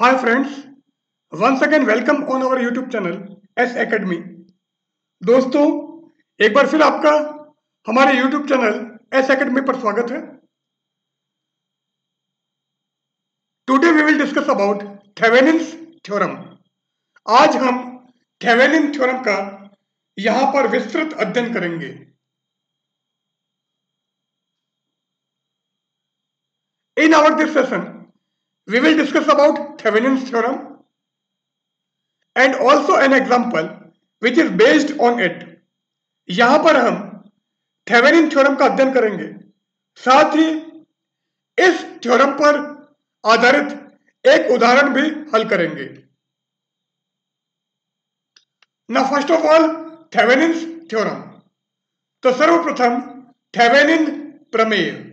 Hi friends, once again welcome on our YouTube channel S Academy। दोस्तों, एक बार फिर आपका हमारे YouTube चैनल S Academy पर स्वागत है। Today we will discuss about Thevenin's theorem. आज हम थेवेनिन थ्योरम का यहां पर विस्तृत अध्ययन करेंगे। In our this session, we will discuss about Thevenin's theorem and also an example which is based on it। यहां पर हम थेवेनिन थ्योरम का अध्ययन करेंगे, साथ ही इस थ्योरम पर आधारित एक उदाहरण भी हल करेंगे। ना first of all Thevenin's theorem. तो सर्वप्रथम थेवेनिन प्रमेय।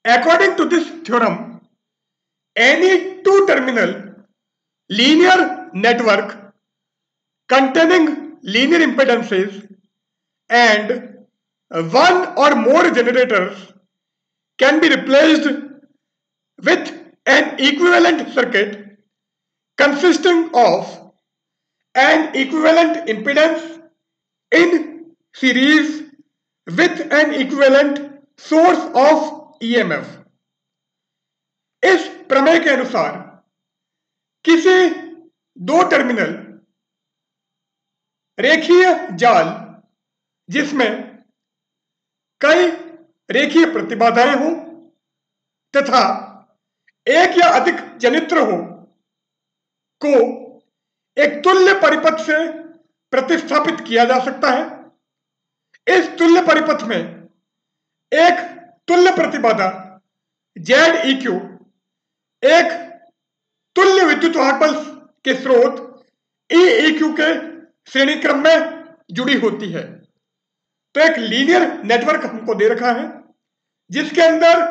According to this theorem, any two-terminal linear network containing linear impedances and one or more generators can be replaced with an equivalent circuit consisting of an equivalent impedance in series with an equivalent source of EMF। इस प्रमेय के अनुसार किसी दो terminal रेखीय जाल जिसमें कई रेखीय प्रतिबाधाएं हों तथा एक या अधिक जनित्र हो को एक तुल्य परिपथ से प्रतिस्थापित किया जा सकता है। इस तुल्य परिपथ में एक तुल्य प्रतिबाधा ZEQ एक तुल्य विद्युत वाहक बल के स्रोत EEQ के श्रेणी क्रम में जुड़ी होती है। तो एक लीनियर नेटवर्क हमको दे रखा है जिसके अंदर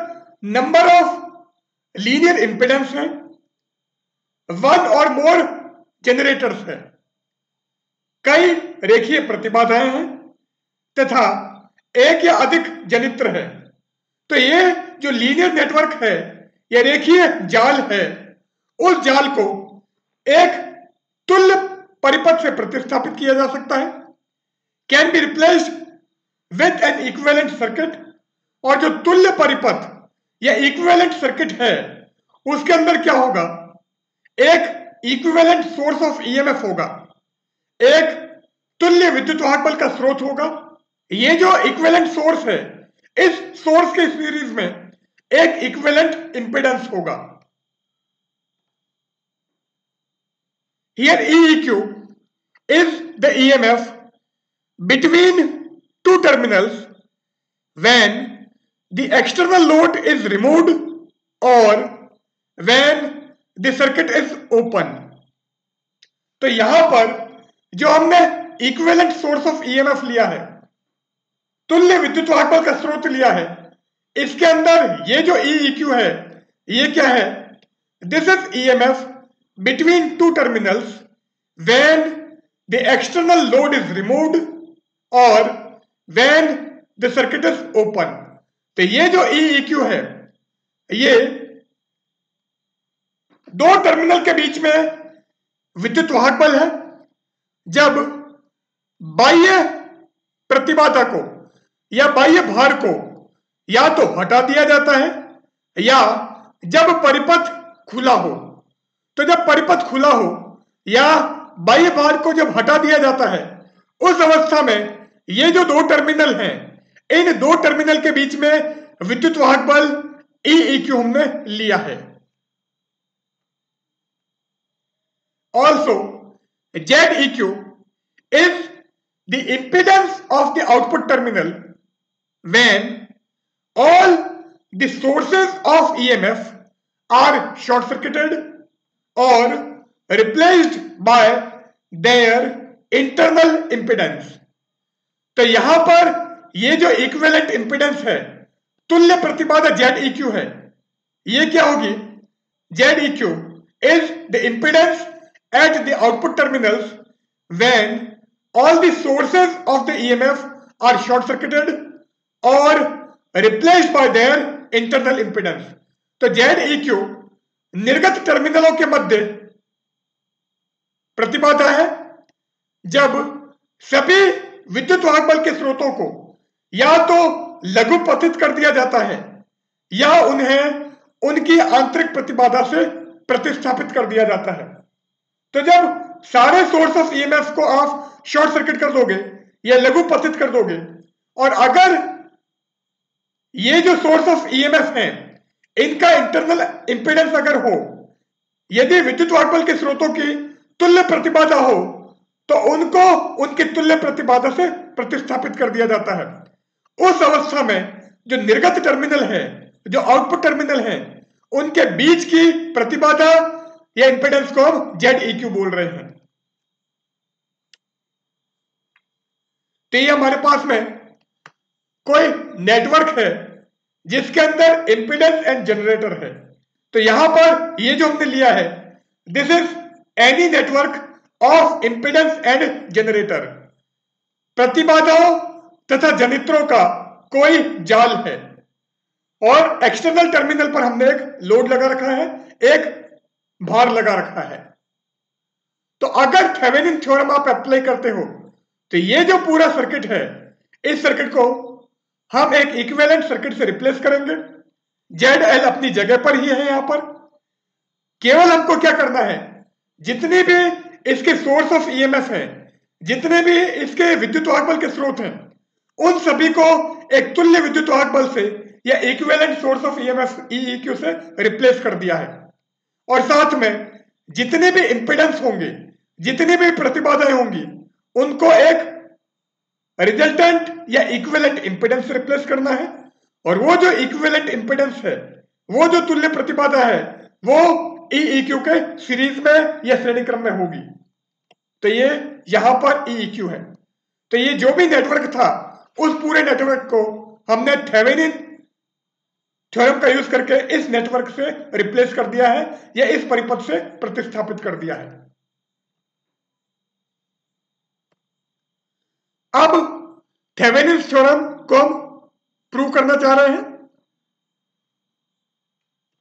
नंबर ऑफ लीनियर इंपेडेंस है, वन और मोर जनरेटर्स है, कई रेखीय प्रतिबाधाएं हैं तथा एक या अधिक जनित्र है। तो ये जो लीनियर नेटवर्क है, यह रेखीय जाल है, उस जाल को एक तुल्य परिपथ से प्रतिस्थापित किया जा सकता है, can be replaced with an equivalent circuit. और जो तुल्य परिपथ या इक्विवेलेंट सर्किट है उसके अंदर क्या होगा, एक इक्विवेलेंट सोर्स ऑफ ईएमएफ होगा, एक तुल्य विद्युत वाहक बल का स्रोत होगा। ये जो इक्विवेलेंट सोर्स है, इस सोर्स के सीरीज में एक इक्विवेलेंट इंपेडेंस होगा। Here EEQ is the EMF between two terminals when the external load is removed or when the circuit is open। तो यहां पर जो हमने इक्विवेलेंट सोर्स ऑफ ईएमएफ लिया है, तुल्य विद्युत वाहक बल का स्रोत लिया है, इसके अंदर ये जो EEQ है, ये क्या है, this is EMF between two terminals when the external load is removed or when the circuit is open। तो ये जो EEQ है, ये दो टर्मिनल के बीच में विद्युत वाहक बल है। जब बाह्य प्रतिबाधा को या बाह्य भार को या तो हटा दिया जाता है या जब परिपथ खुला हो। तो जब परिपथ खुला हो या बाह्य भार को जब हटा दिया जाता है, उस अवस्था में ये जो दो टर्मिनल हैं, इन दो टर्मिनल के बीच में विद्युत वाहक बल EEQ हमने लिया है। Also, ZEQ is the impedance of the output terminal when all the sources of EMF are short circuited or replaced by their internal impedance। तो यहां पर ये जो इक्विवेलेंट इंपेडेंस है, तुल्य प्रतिबाधा ZEQ है, ये क्या होगी, ZEQ is the impedance at the output terminals when all the sources of the EMF are short circuited or replaced by their internal impedance. तो ZEQ निर्गत टर्मिनलों के मध्य प्रतिबाधा है जब सभी विद्युत वाहक बल के स्रोतों को या तो लघुपथित कर दिया जाता है या उन्हें उनकी आंतरिक प्रतिबाधा से प्रतिस्थापित कर दिया जाता है। तो जब सारे सोर्स ऑफ ईएमएफ को आप शॉर्ट सर्किट कर दोगे या लघुपथित कर दोगे, और अगर ये जो सोर्स ऑफ ईएमएफ है इनका इंटरनल इंपेडेंस अगर हो, यदि विद्युत वाहक बल के स्रोतों की तुल्य प्रतिबाधा हो, तो उनको उनकी तुल्य प्रतिबाधा से प्रतिस्थापित कर दिया जाता है। उस अवस्था में जो निर्गत टर्मिनल है, जो आउटपुट टर्मिनल है, उनके बीच की प्रतिबाधा या इंपेडेंस को हम ZEQ बोल रहे हैं। तो ये हमारे पास में कोई नेटवर्क है जिसके अंदर इंपेडेंस एंड जनरेटर है। तो यहां पर ये जो हमने लिया है, this is any network of impedance and generator. प्रतिबाधाओं तथा जनित्रों का कोई जाल है और एक्सटर्नल टर्मिनल पर हमने एक लोड लगा रखा है, एक भार लगा रखा है। तो अगर थेवेनिन थ्योरम आप अप्लाई करते हो तो ये जो पूरा सर्किट है, इस सर्किट को हम एक इक्विवेलेंट सर्किट से रिप्लेस करेंगे। ZL अपनी जगह पर ही है। यहां पर केवल हमको क्या करना है, जितने भी इसके सोर्स ऑफ ईएमएफ हैं, जितने भी इसके विद्युत वाहक बल के स्रोत हैं, उन सभी को एक तुल्य विद्युत वाहक बल से या equivalent source of EMF EEQ से रिप्लेस कर दिया है। और साथ में जितने भी इंपेडेंस होंगे, जितनी भी प्रतिबाधाएं होंगी, उनको एक रिजल्टेंट या इक्विवेलेंट इंपेडेंस से रिप्लेस करना है। और वो जो इक्विवेलेंट इंपेडेंस है, वो जो तुल्य प्रतिबाधा है, वो EEQ के सीरीज में या श्रेणी क्रम में होगी। तो ये यहां पर EEQ है। तो ये जो भी नेटवर्क था, उस पूरे नेटवर्क को हमने थेवेनिन थ्योरम का यूज करके इस नेटवर्क से रिप्लेस कर दिया है या इस परिपथ से प्रतिस्थापित कर दिया है। अब थेवेनिन थ्योरम को हम प्रूव करना चाह रहे हैं।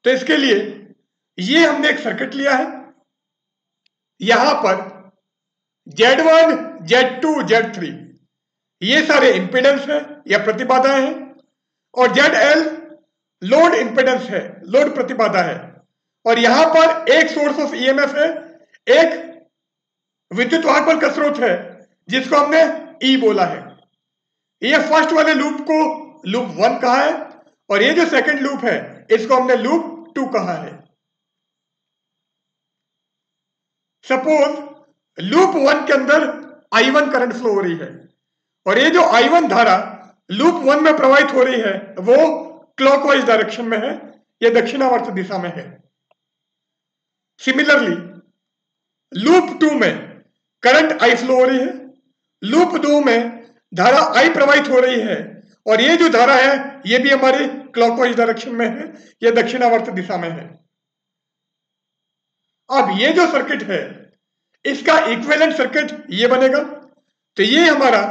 तो इसके लिए ये हमने एक सर्किट लिया है। यहां पर Z1, Z2, Z3 ये सारे इंपेडेंस है या प्रतिबाधाएं हैं, और ZL लोड इंपेडेंस है, लोड प्रतिबाधा है। और यहां पर एक सोर्स ऑफ ईएमएफ है, एक विद्युत वाहक बल का स्रोत है जिसको हमने E बोला है। ये फर्स्ट वाले लूप को लूप 1 कहा है, और ये जो सेकंड लूप है इसको हमने लूप 2 कहा है। सपोज लूप 1 के अंदर I1 करंट फ्लो हो रही है, और ये जो I1 धारा लूप 1 में प्रवाहित हो रही है वो क्लॉकवाइज डायरेक्शन में है, या दक्षिणावर्त दिशा में है। सिमिलरली लूप 2 में करंट I फ्लो हो रही है, लूप 2 में धारा I प्रवाहित हो रही है, और ये जो धारा है ये भी हमारी क्लॉकवाइज डायरेक्शन में है, या दक्षिणावर्त दिशा में है। अब ये जो सर्किट है इसका इक्विवेलेंट सर्किट ये बनेगा। तो ये हमारा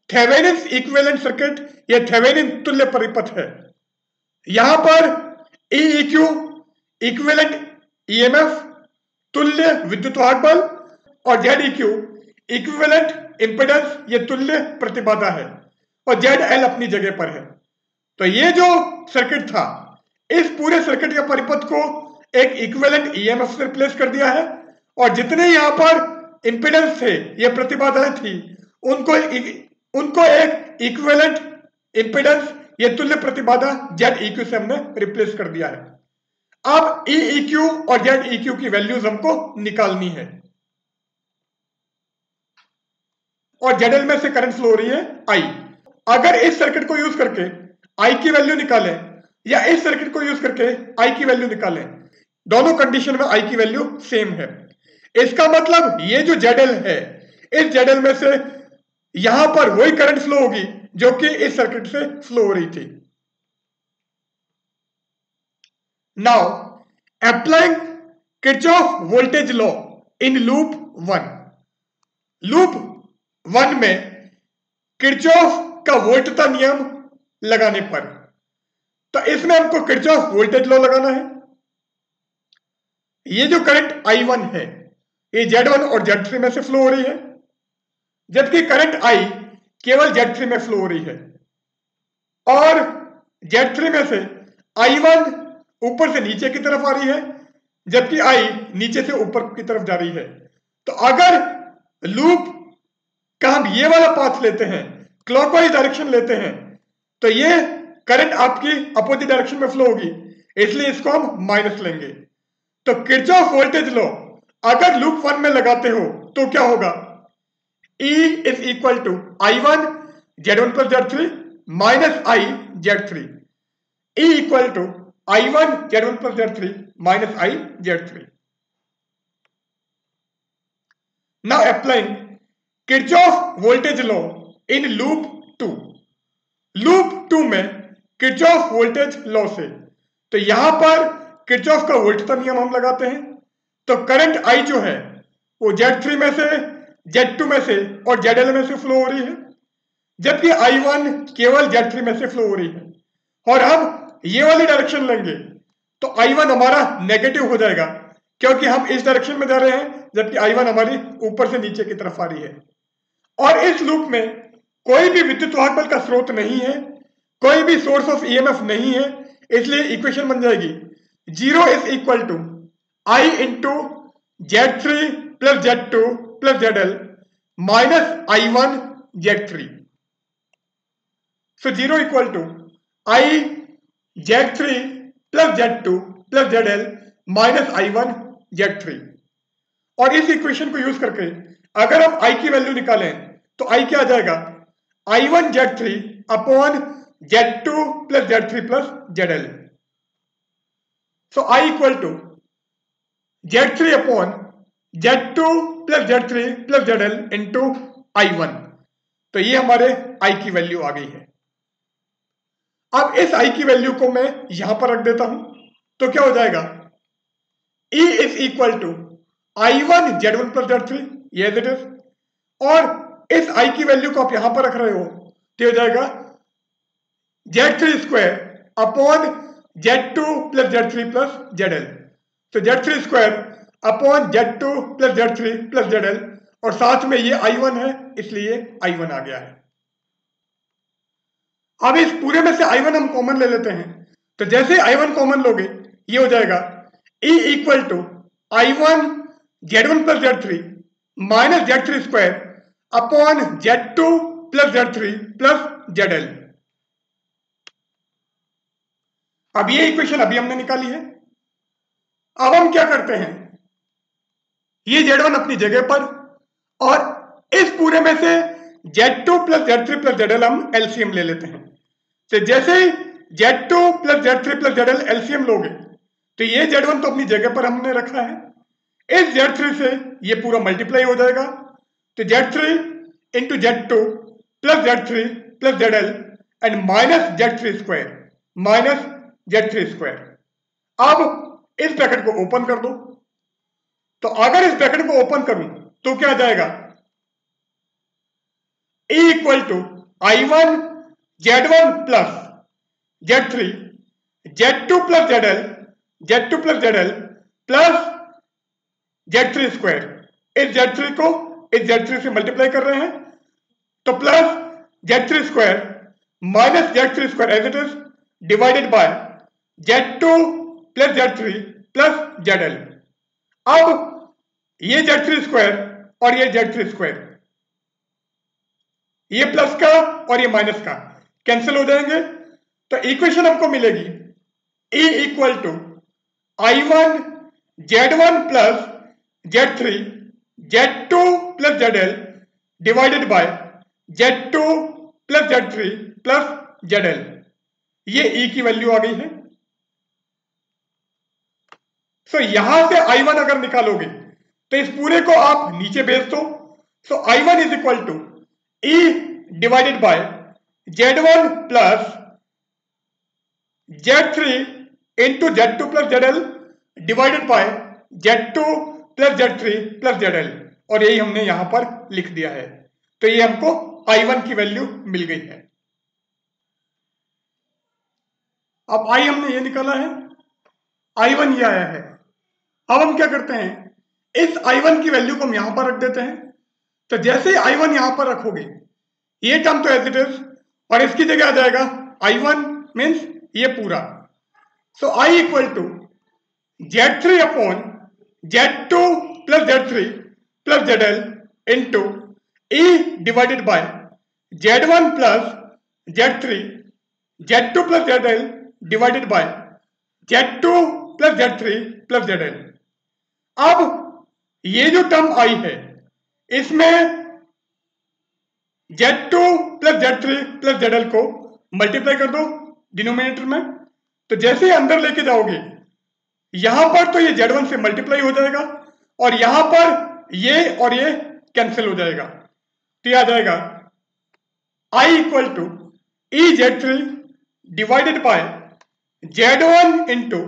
थेवेनिन इक्विवेलेंट सर्किट या थेवेनिन तुल्य परिपथ है। यहां पर EEQ इक्विवेलेंट EMF तुल्य विद्युत वाहक बल, और ZEQ इक्विवेलेंट इंपेडेंस ये तुल्य प्रतिबाधा है, और ZL अपनी जगह पर है। तो ये जो सर्किट था, इस पूरे सर्किट के परिपथ को एक इक्विवेलेंट EMF से रिप्लेस कर दिया है, और जितने यहां पर इंपेडेंस थे, ये प्रतिबाधाएं थी, उनको एक इक्विवेलेंट इंपेडेंस ये तुल्य प्रतिबाधा ZEQ से हमने रिप्लेस कर दिया है। अब EEQ और ZEQ की वैल्यूज हमको निकालनी है, और ZL में से करंट फ्लो हो रही है I। अगर इस सर्किट को यूज करके I की वैल्यू निकालें या इस सर्किट को यूज करके I की वैल्यू निकालें, दोनों कंडीशन में I की वैल्यू सेम है। इसका मतलब ये जो ZL है, इस ZL में से यहां पर वही करंट फ्लो होगी जो कि इस सर्किट से फ्लो हो रही थी। Now applying Kirchhoff voltage law in loop 1। Loop 1 में किरचॉफ का वोल्टता नियम लगाने पर तो इसमें हमको किरचॉफ वोल्टेज लॉ लगाना है। ये जो करंट I1 है ये Z1 और Z3 में से फ्लो हो रही है, जबकि करंट I केवल Z3 में फ्लो हो रही है, और Z3 में से I1 ऊपर से नीचे की तरफ आ रही है, जबकि I नीचे से ऊपर की तरफ जा रही है। तो अगर लूप का हम ये वाला पाथ लेते हैं, क्लॉकवाइज डायरेक्शन लेते हैं, तो ये करंट आपकी अपोजिट डायरेक्शन में फ्लो होगी, इसलिए इसको हम माइनस लेंगे। तो किरचॉफ वोल्टेज लॉ अगर लूप 1 में लगाते हो तो क्या होगा, E is equal to I1 Z1 plus Z3 minus I Z3। E equal to I1 Z1 plus Z3 minus I Z3। Now applying Kirchhoff voltage law in loop 2। Loop 2 में Kirchhoff voltage law से, तो यहां पर Kirchhoff का volt का नियम हम लगाते हैं। तो करंट I जो है वो Z3 में से, Z2 में से और ZL में से फ्लो हो रही है, जबकि I1 केवल Z3 में से फ्लो हो रही है। और हम ये वाली डायरेक्शन लेंगे तो I1 हमारा नेगेटिव हो जाएगा, क्योंकि हम इस डायरेक्शन में जा रहे हैं, जबकि I1 हमारी ऊपर से नीचे की तरफ आ रही है। और इस लूप में कोई भी विद्युत वाहक बल का स्रोत नहीं है, कोई भी सोर्स ऑफ EMF नहीं है, इसलिए इक्वेशन बन जाएगी 0 is equal to I into Z3 plus Z2 plus ZL minus I1 Z3। So 0 equal to I Z3 plus Z2 plus ZL minus I1 Z3। और इस इक्वेशन को यूज करके अगर हम I की वैल्यू निकालें तो I क्या आ जाएगा, I1 Z3 upon Z2 plus Z3 plus ZL। So I equal to Z3 upon Z2 plus Z3 plus ZL into I1। तो ये हमारे I की वैल्यू आ गई है। अब इस I की वैल्यू को मैं यहां पर रख देता हूं, तो क्या हो जाएगा, E is equal to I1 Z1 plus Z3, ये इट इज, और इस I की वैल्यू को आप यहां पर रख रहे हो तो हो जाएगा Z3 square upon Z2 plus Z3 plus ZL। तो Z3 square upon Z2 plus Z3 plus ZL, और साथ में ये I1 है, इसलिए I1 आ गया है। अब इस पूरे में से I1 हम कॉमन ले लेते हैं, तो जैसे I1 कॉमन लोगे ये हो जाएगा E equal to I1 Z1 plus Z3 minus Z3 square upon Z2 plus Z3 plus ZL। अब ये इक्वेशन अभी हमने निकाली है। अब हम क्या करते हैं, ये Z1 अपनी जगह पर, और इस पूरे में से Z2 plus Z3 plus ZL हम LCM ले लेते हैं। तो जैसे ही Z2 plus Z3 plus ZL LCM लोगे तो ये Z1 तो अपनी जगह पर हमने रखा है, इस Z3 से ये पूरा मल्टीप्लाई हो जाएगा। तो Z3 into Z2 plus Z3 plus ZL and minus Z3 square minus Z3 square. अब इस ब्रैकेट को ओपन कर दो, तो अगर इस ब्रैकेट को ओपन करूं तो क्या आ जाएगा, E equal to I1 Z1 plus Z3 Z2 plus ZL Z2 plus ZL plus Z3 square. इस Z3 को इस Z3 से मल्टीप्लाई कर रहे हैं, तो plus Z3 square minus Z3 square as it is divided by Z2 plus Z3 plus ZL। अब ये Z3 स्क्वायर और ये Z3 स्क्वायर, ये प्लस का और ये माइनस का कैंसिल हो जाएंगे, तो इक्वेशन हमको मिलेगी E equal to I1 Z1 plus Z3 Z2 plus ZL divided by Z2 plus Z3 plus ZL। ये E की वैल्यू आ गई है। सो यहां से I1 अगर निकालोगे तो इस पूरे को आप नीचे भेज दो। So I1 is equal to E divided by Z1 plus Z3 into Z2 plus ZL divided by Z2 plus Z3 plus ZL, और यही हमने यहां पर लिख दिया है। तो ये हमको I1 की वैल्यू मिल गई है। अब आई हमने ये निकाला है, I1 ये आया है। अब हम क्या करते हैं, इस I1 की वैल्यू को हम यहां पर रख देते हैं। तो जैसे ही I1 यहां पर रखोगे, ये टर्म तो एज इट इज, और इसकी जगह आ जाएगा I1 मीन्स ये पूरा। So I equal to Z3 upon Z2 plus Z3 plus ZL into E divided by Z1 plus Z3 Z2 plus ZL divided by Z2 plus Z3 plus ZL। अब ये जो term आई है इसमें Z2 plus Z3 plus ZL को multiply कर दो denominator में। तो जैसे ही अंदर लेके जाओगे, यहां पर तो ये Z1 से मल्टीप्लाई हो जाएगा और यहां पर ये और ये कैंसिल हो जाएगा। तो आ जाएगा I equal to EZ3 divided by Z1 into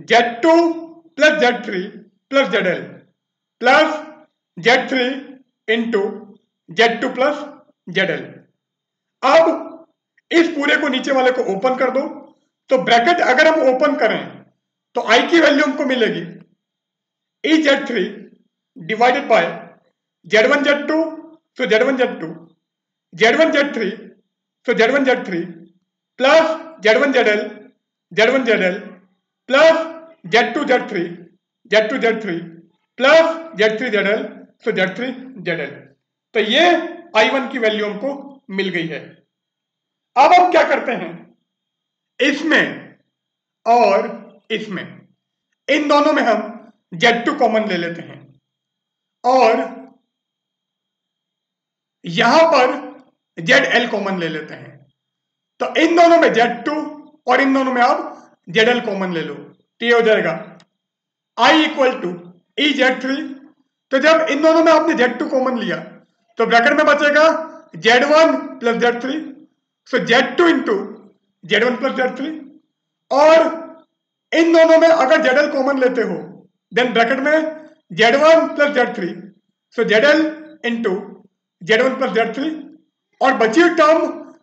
Z2 plus Z3 plus ZL plus Z3 into Z2 plus ZL। अब इस पूरे को नीचे वाले को ओपन कर दो। तो ब्रैकेट अगर हम ओपन करें तो I की वैल्यू हमको मिलेगी EZ3 divided by Z1 Z2 so Z1 Z2 Z1 Z3 so Z1 Z3 plus Z1 ZL Z1 ZL plus Z2 Z3 Z2 Z3 plus Z3 ZL so Z3 ZL। तो ये I1 की value हमको मिल गई है। अब हम क्या करते हैं, इसमें और इसमें, इन दोनों में हम Z2 कॉमन ले लेते हैं और यहां पर ZL कॉमन ले लेते हैं। तो इन दोनों में Z2 और इन दोनों में आप ZL कॉमन ले लो। तो ये हो जाएगा I इक्वल टू EZ3। तो जब इन दोनों में आपने Z2 कॉमन लिया तो ब्रैकेट में बचेगा Z1 प्लस Z3 सो Z2 into Z1 plus Z3। और इन दोनों में अगर ZL कॉमन लेते हो देन ब्रैकेट में Z1 प्लस Z3 सो ZL into Z1 plus Z3। और बची हुई टर्म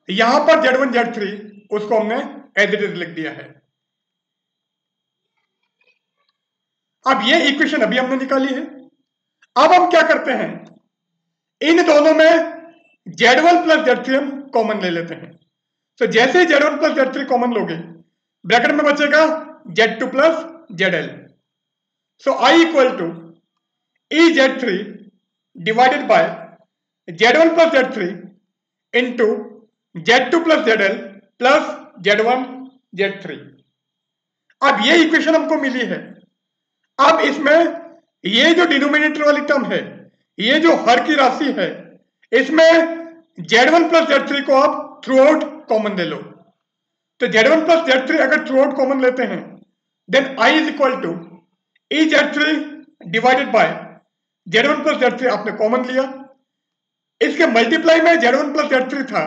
यहां पर Z1 Z3 उसको हमने एज इट इज लिख दिया है। अब ये इक्वेशन अभी हमने निकाली है। अब हम क्या करते हैं, इन दोनों में Z1 प्लस Z3 हम कॉमन ले लेते हैं। तो जैसे ही Z1 प्लस Z3 कॉमन लोगे, ब्रैकेट में बचेगा Z2 plus ZL। So I equal to EZ3 divided by Z1 plus Z3 into Z2 plus ZL plus Z1 Z3। अब ये इक्वेशन हमको मिली है। अब इसमें ये जो डिनोमिनेटर वाली टर्म है, ये जो हर की राशि है, इसमें Z1 प्लस Z3 को आप थ्रू आउट कॉमन ले लो। तो Z1 प्लस Z3 अगर थ्रू आउट कॉमन लेते हैं then I is equal to EZ3 divided by Z1 plus Z3 आपने कॉमन लिया, इसके मल्टीप्लाई में Z1 प्लस Z3 था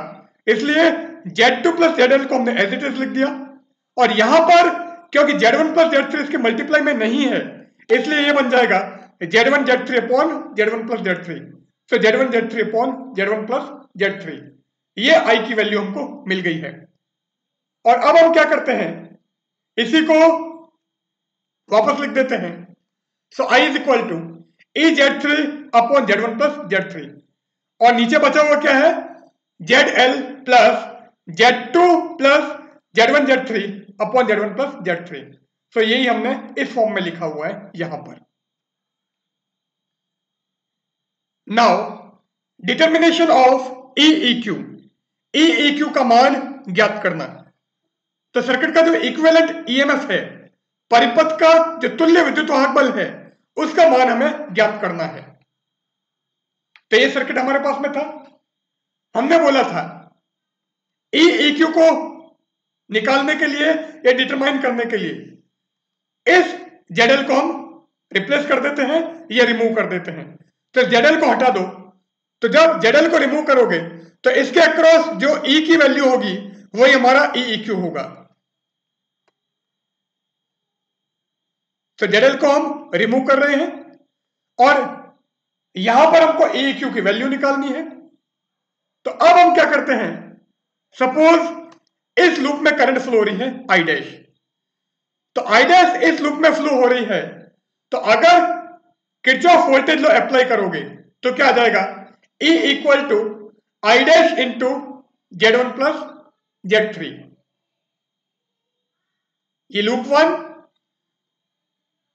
इसलिए Z2 प्लस ZL को हमने एज इट इज लिख दिया। और यहां पर क्योंकि Z1 प्लस Z3 इसके मल्टीप्लाई में नहीं है इसलिए ये बन जाएगा Z1 Z3 upon Z1 plus Z3। सो Z1 Z3 upon Z1 plus Z3। ये I की वैल्यू हमको मिल गई है। और अब हम क्या करते हैं, इसी को वापस लिख देते हैं। So I is equal to EZ3 upon Z1 plus Z3 और नीचे बचा हुआ क्या है ZL plus Z2 plus Z1 Z3 upon Z1 plus Z3। तो यही हमने इस फॉर्म में लिखा हुआ है यहां पर। Now determination of EEQ, EEQ का मान ज्ञात करना। तो सर्किट का जो इक्विवेलेंट EMF है, परिपथ का जो तुल्य विद्युत वाहक बल है, उसका मान हमें ज्ञात करना है। तो ये सर्किट हमारे पास में था, हमने बोला था EEQ को निकालने के लिए या डिटरमाइन करने के लिए इस ZL को हम रिप्लेस कर देते हैं या रिमूव कर देते हैं। तो ZL को हटा दो। तो जब ZL को रिमूव करोगे तो इसके अक्रॉस जो E की वैल्यू होगी वही हमारा EEQ होगा। तो ZL को हम रिमूव कर रहे हैं और यहां पर हमको EEQ की वैल्यू निकालनी है। तो अब हम क्या करते हैं, सपोज इस लूप में करंट फ्लो हो रही है आई डैश। तो आई डैश इस लूप में फ्लो हो रही है, तो अगर किरचॉफ वोल्टेज लॉ अप्लाई करोगे तो क्या आ जाएगा, E equal to I dash into Z1 plus Z3। ये loop one,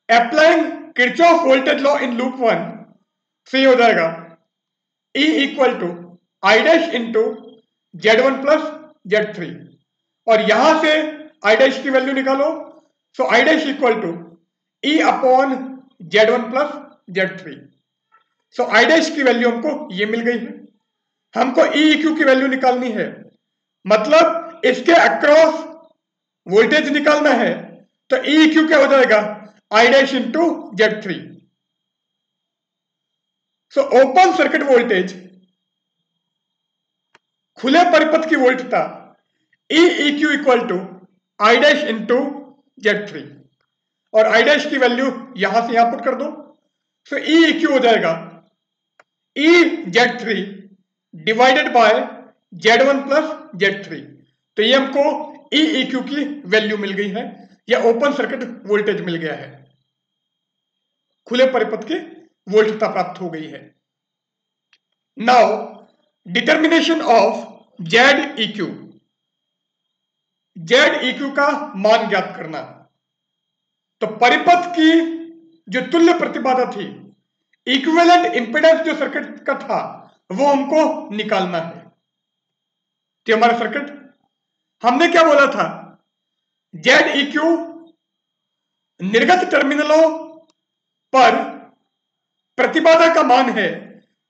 applying Kirchhoff voltage law in loop one से हो जाएगा E equal to I dash into Z1 plus Z3, और यहां से आई डैश की वैल्यू निकालो, so I dash equal to E upon Z1 plus Z3। So I dash की value हमको ये मिल गई है। हमको EEQ की वैल्यू निकालनी है, मतलब इसके अक्रॉस वोल्टेज निकालना है, तो EEQ क्या हो जाएगा, I dash into Z3। So open circuit voltage, खुले परिपथ की वोल्टता EEQ equal to I dash into Z3, और आई डैश की वैल्यू यहां से यहां पुट कर दो, सो EEQ हो जाएगा E Z3 divided by Z1 plus Z3। तो ये हमको EEQ की वैल्यू मिल गई है, या ओपन सर्किट वोल्टेज मिल गया है, खुले परिपथ की वोल्टता प्राप्त हो गई है। Now determination of ZEQ, ZEQ का मान ज्ञात करना। तो परिपथ की जो तुल्य प्रतिबाधा थी, इक्विवेलेंट इंपेडेंस जो सर्किट का था, वो हमको निकालना है। तो हमारा सर्किट, हमने क्या बोला था, ZEQ निर्गत टर्मिनलों पर प्रतिबाधा का मान है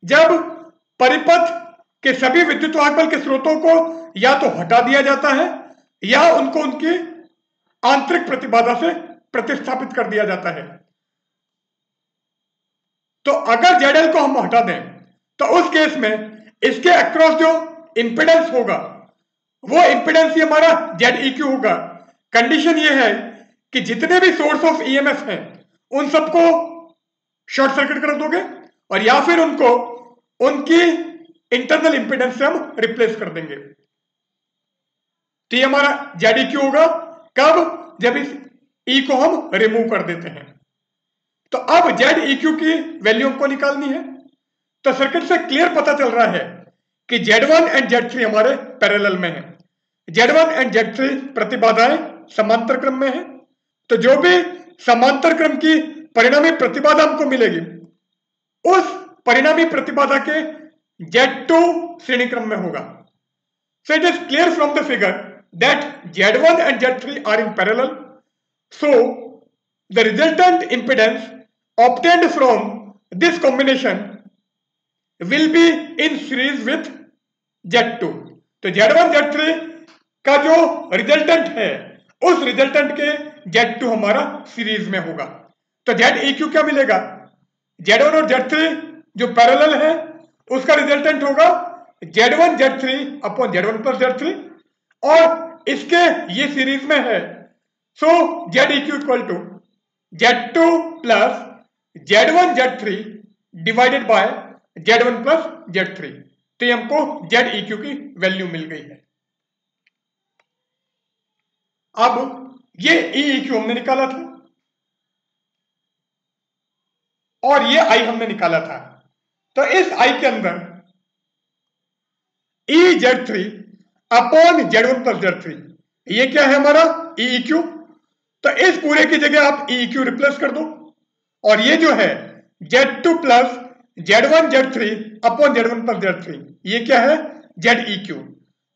जब परिपथ के सभी विद्युत वाहक बल के स्रोतों को या तो हटा दिया जाता है या उनको उनकी आंतरिक प्रतिबाधा से प्रतिस्थापित कर दिया जाता है। तो अगर ZL को हम हटा दें तो उस केस में इसके अक्रॉस जो इंपेडेंस होगा वो इंपेडेंस ही हमारा ZEQ होगा। कंडीशन ये है कि जितने भी सोर्स ऑफ ईएमएफ हैं उन सबको शॉर्ट सर्किट कर दोगे, और या फिर उनको उनकी इंटरनल इंपेडेंस से हम रिप्लेस कर देंगे। तो ये हमारा ZEQ होगा कब, जब इस E को हम रिमूव कर देते हैं। तो अब ZEQ की वैल्यू हमको निकालनी है। तो सर्किट से क्लियर पता चल रहा है कि Z1 एंड Z3 हमारे पैरेलल में है, Z1 एंड Z3 प्रतिबाधाएं समांतर क्रम में है। तो जो भी समांतर क्रम की परिणामी प्रतिबाधा हमको मिलेगी, उस परिणामी प्रतिबाधा के Z2 श्रेणी क्रम में होगा। So it is clear from the figure that Z1 and Z3 are in parallel. So the resultant impedance obtained from this combination will be in series with Z2। तो Z1 Z3 का जो resultant है उस resultant के Z2 हमारा series में होगा। तो ZEQ क्या मिलेगा, Z1 और Z3 जो पैरेलल है उसका रिजल्टेंट होगा Z1 Z3 upon Z1 plus Z3, और इसके ये सीरीज में है, so ZEQ equal to Z2 plus Z1 Z3 divided by Z1 plus Z3। तो ये हमको ZEQ की वैल्यू मिल गई है। अब ये EEQ हमने निकाला था और ये I हमने निकाला था, तो इस I के अंदर EZ3 upon Z1 plus Z3, ये क्या है हमारा EEQ। तो इस पूरे की जगह आप EEQ रिप्लेस कर दो, और ये जो है Z2 plus Z1 Z3 upon Z1 plus Z3, ये क्या है ZEQ।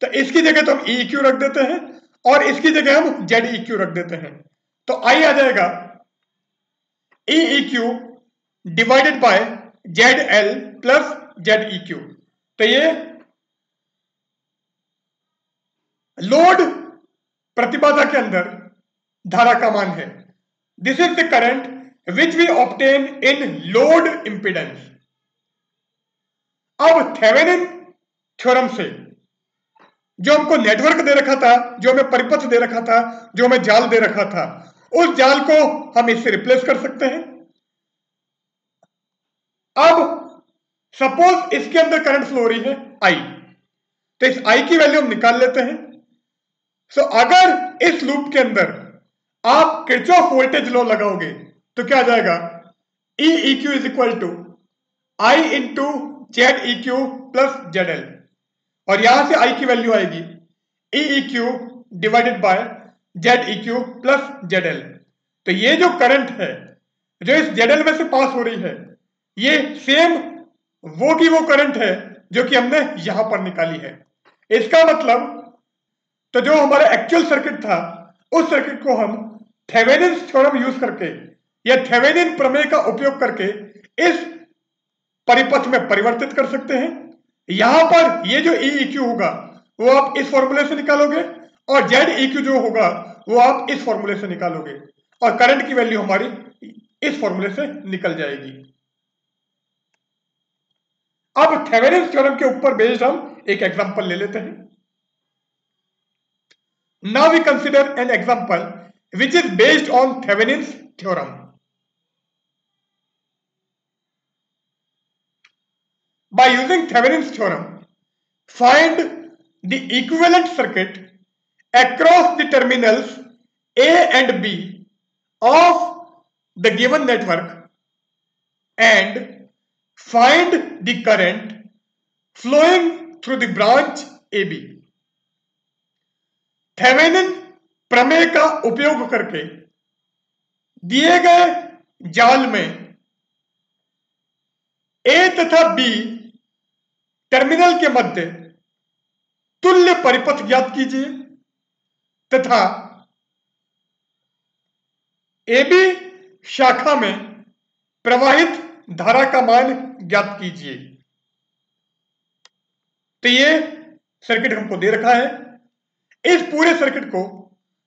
तो इसकी जगह तो हम EEQ रख देते हैं और इसकी जगह हम ZEQ रख देते हैं। तो I आ जाएगा EEQ divided by ZL plus ZEQ। तो ये लोड प्रतिबाधा के अंदर धारा का मान है। This is the current which we obtain in load impedance. अब थेवेनिन थ्योरम से जो हमको नेटवर्क दे रखा था, जो हमें परिपथ दे रखा था, जो हमें जाल दे रखा था, उस जाल को हम इससे रिप्लेस कर सकते हैं। अब सपोज इसके अंदर करंट फ्लो हो रही है I, तो इस I की वैल्यू हम निकाल लेते हैं। सो अगर इस लूप के अंदर आप किरचॉफ वोल्टेज लॉ लगाओगे तो क्या आ जाएगा, E E Q is equal to I into Z E Q plus Z L, और यहां से आई की वैल्यू आएगी E E Q divided by Z E Q plus Z L. तो ये जो करंट है जो इस जेड एल में से पास हो रही है, ये सेम वो की वो करंट है जो कि हमने यहां पर निकाली है। इसका मतलब तो जो हमारा एक्चुअल सर्किट था उस सर्किट को हम थेवेनिन थ्योरम यूज करके या थेवेनिन प्रमेय का उपयोग करके इस परिपथ में परिवर्तित कर सकते हैं। यहां पर ये जो ई क्यू होगा वो आप इस फॉर्मूले से निकालोगे और जेड ई क्यू जो होगा वो आप इस फॉर्मूले से निकालोगे और करंट की वैल्यू हमारी इस फॉर्मूले से निकल जाएगी। अब थेवेनिन थ्योरम के ऊपर बेस्ड हम एक एग्जांपल ले लेते हैं। Now we consider an example which is based on Thevenin's theorem. By using Thevenin's theorem, find the equivalent circuit across the terminals A and B of the given network and find the current flowing through the branch AB. Thevenin प्रमेय का उपयोग करके दिए गए जाल में ए तथा B terminal के मध्य तुल्य परिपथ ज्ञात कीजिए तथा ए बी शाखा में प्रवाहित धारा का मान ज्ञात कीजिए। तो ये सर्किट हमको दे रखा है। इस पूरे सर्किट को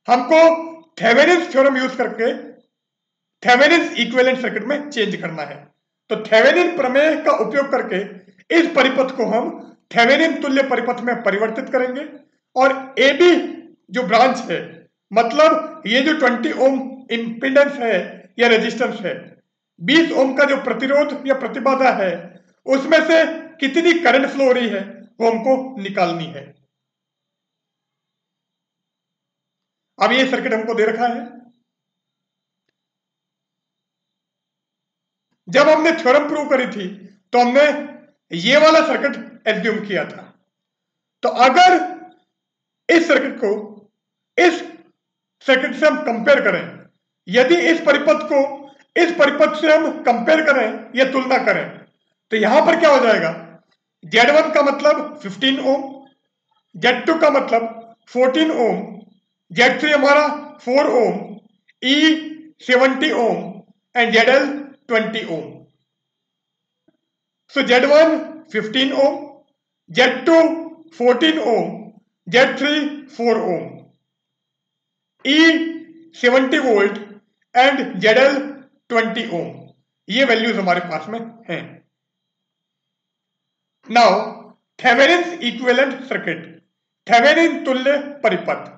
हमको थेवेनिन थ्योरम यूज करके थेवेनिन इक्विवेलेंट सर्किट में चेंज करना है। तो थेवेनिन प्रमेय का उपयोग करके इस परिपथ को हम थेवेनिन तुल्य परिपथ में परिवर्तित करेंगे और ए बी जो ब्रांच है, मतलब ये जो 20 ओम इंपिडेंस है या रेजिस्टेंस है, 20 ओम का जो प्रतिरोध या प्रतिबाधा है, उसमें से कितनी करंट फ्लो हो रही है वो हमको निकालनी है। अब ये सर्किट हमको दे रखा है। जब हमने थ्योरम प्रूव करी थी तो हमने ये वाला सर्किट एज्यूम किया था। तो अगर इस सर्किट को इस सर्किट से हम कंपेयर करें, यदि इस परिपथ को इस परिपथ से हम कंपेयर करें या तुलना करें, तो यहां पर क्या हो जाएगा, Z1 का मतलब 15 ओम, Z2 का मतलब 14 ओम, Z3 हमारा 4 ohm, E 70 ohm and ZL 20 ohm. So Z1 15 ohm, Z2 14 ohm, Z3 4 ohm, E 70 volt and ZL 20 ohm। ये वैल्यूज हमारे पास में हैं। Now Thevenin equivalent circuit, Thevenin तुल्य परिपथ।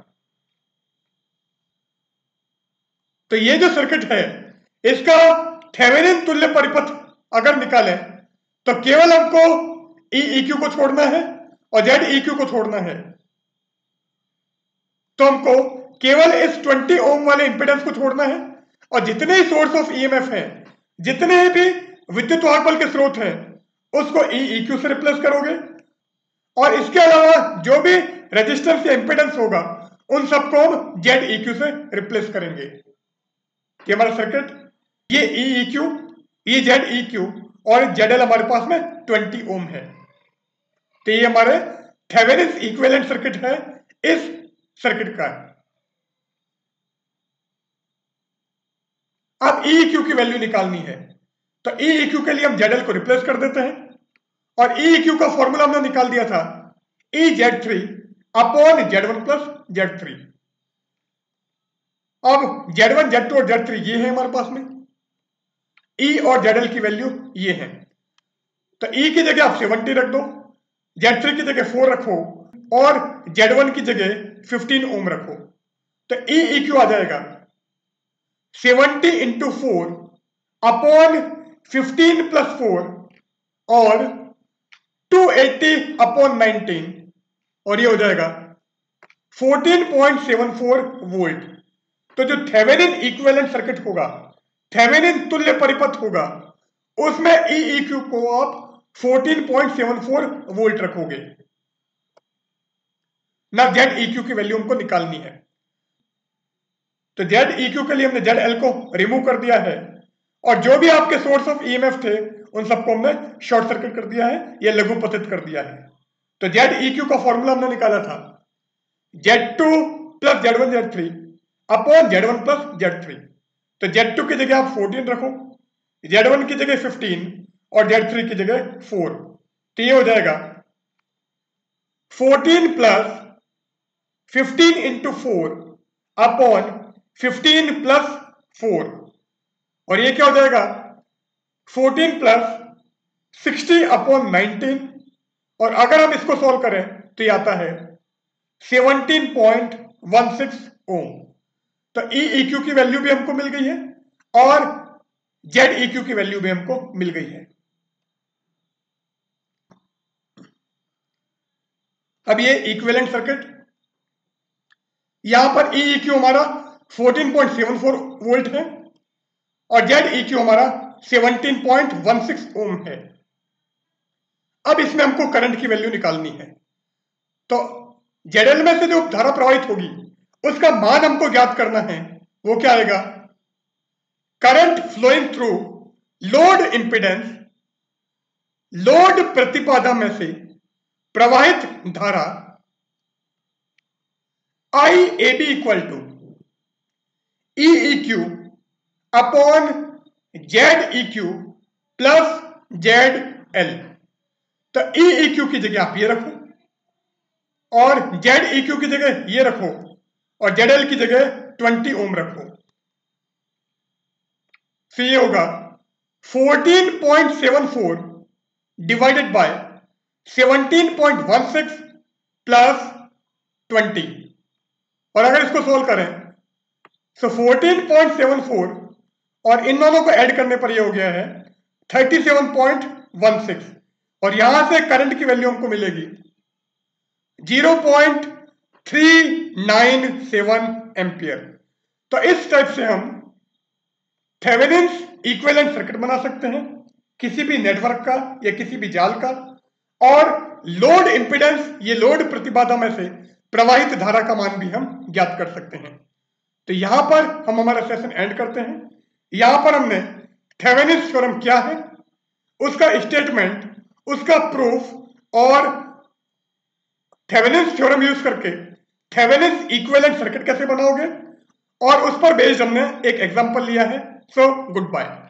तो ये जो सर्किट है इसका थेवेनिन तुल्य परिपथ अगर निकालें तो केवल हमको ई क्यू को छोड़ना है और जेड ई क्यू को छोड़ना है। तो हमको केवल इस 20 ओम वाले इंपेडेंस को छोड़ना है और जितने ही सोर्स ऑफ ईएमएफ हैं, जितने भी विद्युत वाहक बल के स्रोत हैं, उसको ई क्यू से रिप्लेस करोगे और इसके अलावा जो भी रेजिस्टेंस या इंपेडेंस होगा उन सबको हम जेड ई क्यू से रिप्लेस करेंगे। ये हमारा सर्किट, ये ई क्यू, ये जेड ई क्यू और ZL हमारे पास में 20 ओम है। तो ये हमारे थेवेनिन इक्विवेलेंट सर्किट है इस सर्किट का। अब EQ की वैल्यू निकालनी है, तो EQ के लिए हम ZL को रिप्लेस कर देते हैं और EQ का फॉर्मूला हमने निकाल दिया था EZ3 upon Z1 plus Z3। अब Z1, Z2 और Z3 ये है हमारे पास में, E और ZL की वैल्यू ये है। तो E की जगह आप 70 रख दो, Z3 की जगह 4 रखो और Z1 की जगह 15 ओम रखो। तो EQ आ जाएगा 70 इंटू 4 अपॉन 15 प्लस 4 और 280 अपॉन 19 और ये हो जाएगा 14.74 वोल्ट। तो जो थेवेनिन इक्विवेलेंट सर्किट होगा, थेवेनिन तुल्य परिपथ होगा, उसमें EEQ को आप 14.74 वोल्ट रखोगे ना। ZEQ की वैल्यू हमको निकालनी है। तो ZEQ के लिए हमने ZL को रिमूव कर दिया है और जो भी आपके सोर्स ऑफ EMF थे उन सबको हमने शॉर्ट सर्किट कर दिया है या लघुपतित कर दिया है। तो ZEQ का फॉर्मूला हमने निकाला था Z2 plus Z1 Z3 upon Z1 plus Z3। तो Z2 की जगह आप 14 रखो, Z1 की जगह 15 और Z3 की जगह 4। तो ये हो जाएगा 14 प्लस 15 इंटू 4 अपॉन 15 प्लस 4, और ये क्या हो जाएगा 14 प्लस 60 अपॉन 19, और अगर हम इसको सॉल्व करें तो ये आता है 17.16 ओम। तो EEQ की वैल्यू भी हमको मिल गई है और ZEQ की वैल्यू भी हमको मिल गई है। अब ये इक्विवेलेंट सर्किट, यहां पर EEQ हमारा 14.74 वोल्ट है और ZEQ हमारा 17.16 ओम है। अब इसमें हमको करंट की वैल्यू निकालनी है। तो ZL में से जो धारा प्रवाहित होगी उसका मान हमको ज्ञात करना है। वो क्या आएगा, current flowing through load impedance, load प्रतिबाधा में से प्रवाहित धारा IAB equal to EEQ upon ZEQ plus ZL। तो EEQ की जगह आप ये रखो और ZEQ की जगह ये रखो और ZL की जगह 20 ओम रखो। तो ये होगा 14.74 डिवाइडेड बाय 17.16 प्लस 20, और अगर इसको सोल्व करें तो 14.74 और इन दोनों को ऐड करने पर ये हो गया है 37.16, और यहां से करंट की वैल्यू हमको मिलेगी 0.397 एम्पियर। तो इस टाइप से हम थेवेनिन्स इक्विवेलेंट सर्किट बना सकते हैं किसी भी नेटवर्क का या किसी भी जाल का, और लोड इंपिडेंस, ये लोड प्रतिबाधा में से प्रवाहित धारा का मान भी हम ज्ञात कर सकते हैं। तो यहां पर हम हमारा सेशन एंड करते हैं। यहां पर हमने थेवेनिन्स थ्योरम क्या है, उसका स्टेटमेंट, उसका प्रूफ और थेवेनिन्स थ्योरम यूज करके थेवेनिन्स इक्विवेलेंट सर्किट कैसे बनाओगे, और उस पर बेस्ड हमने एक एग्जांपल लिया है। So good bye.